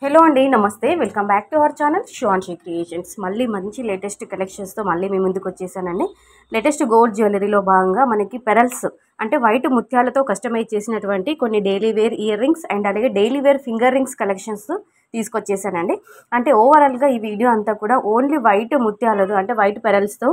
Hello అండి, నమస్తే. Welcome back to our channel Shivanshi creations. మళ్ళీ మంచి లేటెస్ట్ కలెక్షన్స్తో మళ్ళీ మీ ముందుకు వచ్చేసానండి. లేటెస్ట్ గోల్డ్ జ్యువెలరీలో భాగంగా మనకి పెరల్స్ అంటే వైట్ ముత్యాలతో కస్టమైజ్ చేసినటువంటి కొన్ని daily wear year rings and అలాగే daily wear finger rings collections తీసుకొచ్చేసానండి. అంటే ఓవరాల్గా ఈ వీడియో అంతా కూడా ఓన్లీ వైట్ ముత్యాలతో అంటే వైట్ పెరల్స్తో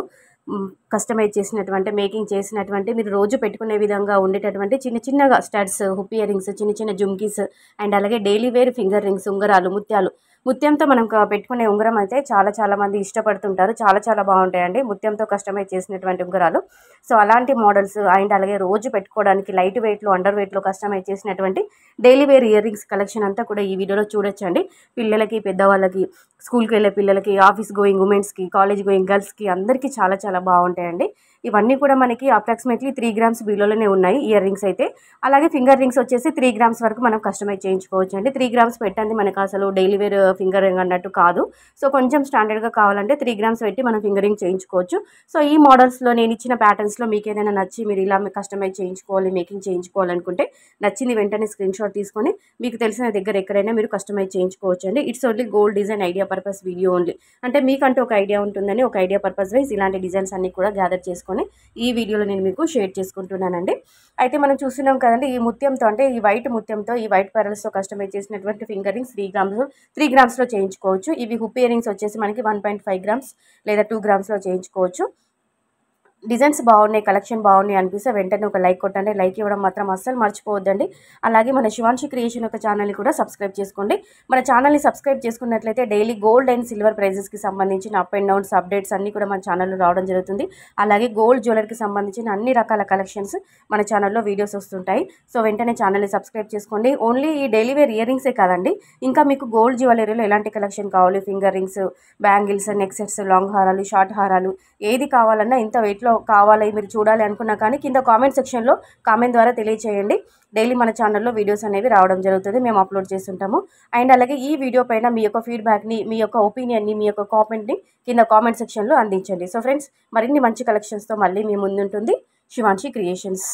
కస్టమైజ్ చేసినటువంటి మేకింగ్ చేసినటువంటి మీరు రోజు పెట్టుకునే విధంగా ఉండేటటువంటి చిన్న చిన్నగా స్టడ్స్, హుప్ ఇయర్ రింగ్స్, చిన్న చిన్న జుమ్కీస్ అండ్ అలాగే డైలీ వేర్ ఫింగర్ రింగ్స్, ఉంగరాలు, ముత్యంతో మనం పెట్టుకునే ఉంగరం అయితే చాలా మంది ఇష్టపడుతుంటారు. చాలా బాగుంటాయండి ముత్యంతో కస్టమైజ్ చేసినటువంటి ఉంగరాలు. సో అలాంటి మోడల్స్ అండ్ అలాగే రోజు పెట్టుకోవడానికి లైట్ వెయిట్లో, అండర్ వెయిట్లో కస్టమైజ్ చేసినటువంటి daily wear ear rings collection అంతా కూడా ఈ వీడియోలో చూడొచ్చండి. పిల్లలకి, పెద్దవాళ్ళకి, స్కూల్కి వెళ్ళే పిల్లలకి, ఆఫీస్ గోయింగ్ ఉమెన్స్కి, కాలేజ్ గోయింగ్ గర్ల్స్కి అందరికీ చాలా బాగుంటాయండి. ఇవన్నీ కూడా మనకి అప్రాక్సిమేట్లీ 3 గ్రామ్స్ బిలోనే ఉన్నాయి ఇయర్ రింగ్స్ అయితే. అలాగే ఫింగర్ రింగ్స్ వచ్చేసి 3 గ్రామ్స్ వరకు మనం కస్టమైజ్ చేయించుకోవచ్చు అండి. 3 గ్రామ్స్ పెట్టండి మనకు అసలు డైలీ వేర్ ఫింగర్ రింగ్ అన్నట్టు కాదు. సో కొంచెం స్టాండర్డ్గా కావాలంటే 3 గ్రామ్స్ పెట్టి మనం ఫింగర్ రింగ్ చేయించుకోవచ్చు. సో ఈ మోడల్స్లో నేను ఇచ్చిన ప్యాటర్న్స్లో మీకు ఏదైనా నచ్చి మీరు ఇలా కస్టమైజ్ చేయించుకోవాలి, మేకింగ్ చేయించుకోవాలనుకుంటే నచ్చింది వెంటనే స్క్రీన్ షాట్ తీసుకొని మీకు తెలిసిన దగ్గర ఎక్కడైనా మీరు కస్టమైజ్ చేయించుకోవచ్చు అండి. It's only gold design idea purpose video only. అంటే మీకంటూ ఒక ఐడియా ఉంటుందని ఒక ఐడియా పర్పస్ వైజ్ ఇలాంటి డిజైన్స్ అన్ని కూడా గ్యాదర్ చేసుకొని ఈ వీడియోలో నేను మీకు షేర్ చేసుకుంటున్నానండి. అయితే మనం చూస్తున్నాం కదండి, ఈ ముత్యంతో అంటే ఈ వైట్ ముత్యంతో ఈ వైట్ పెరల్స్తో కస్టమైజ్ చేసినటువంటి ఫింగర్ రింగ్స్ 3 గ్రామ్స్లో చేయించుకోవచ్చు. ఇవి హుప్ ఇయర్ రింగ్స్ వచ్చేసి మనకి 1.5 గ్రామ్స్ లేదా 2 గ్రామ్స్లో చేయించుకోవచ్చు. డిజైన్స్ బాగున్నాయి, కలెక్షన్ బాగున్నాయి అనిపిస్తే వెంటనే ఒక లైక్ కొట్టండి. లైక్ ఇవ్వడం మాత్రం అస్సలు మర్చిపోవద్దండి. అలాగే మన శివాన్షి క్రియేషన్ యొక్క ఛానల్ని కూడా సబ్స్క్రైబ్ చేసుకోండి. మన ఛానల్ని సబ్స్క్రైబ్ చేసుకున్నట్లయితే డైలీ గోల్డ్ అండ్ సిల్వర్ ప్రైజెస్కి సంబంధించిన అప్ అండ్ డౌన్స్ అప్డేట్స్ అన్నీ కూడా మన ఛానల్లో రావడం జరుగుతుంది. అలాగే గోల్డ్ జ్యువెలరీకి సంబంధించిన అన్ని రకాల కలెక్షన్స్ మన ఛానల్లో వీడియోస్ వస్తుంటాయి. సో వెంటనే ఛానల్ని సబ్స్క్రైబ్ చేసుకోండి. ఓన్లీ ఈ డైలీ వేర్ ఇయర్ రింగ్సే కాదండి, ఇంకా మీకు గోల్డ్ జ్యువెలరీలో ఎలాంటి కలెక్షన్ కావాలి, finger rings, bangles, neck sets, long హారాలు, షార్ట్ హారాలు, ఏది కావాలన్నా ఇంత వెయిట్లో కావాలి మీరు చూడాలి అనుకున్నా కానీ కింద కామెంట్ సెక్షన్లో కామెంట్ ద్వారా తెలియచేయండి. డైలీ మన ఛానల్లో వీడియోస్ అనేవి రావడం జరుగుతుంది, మేము అప్లోడ్ చేస్తుంటాము. అండ్ అలాగే ఈ వీడియో పైన మీ యొక్క ఫీడ్బ్యాక్ని, మీ యొక్క ఒపీనియన్ని, మీ యొక్క కామెంట్ని కింద కామెంట్ సెక్షన్లో అందించండి. సో ఫ్రెండ్స్, మరిన్ని మంచి కలెక్షన్స్తో మళ్ళీ మీ ముందుంటుంది శివాన్షి క్రియేషన్స్.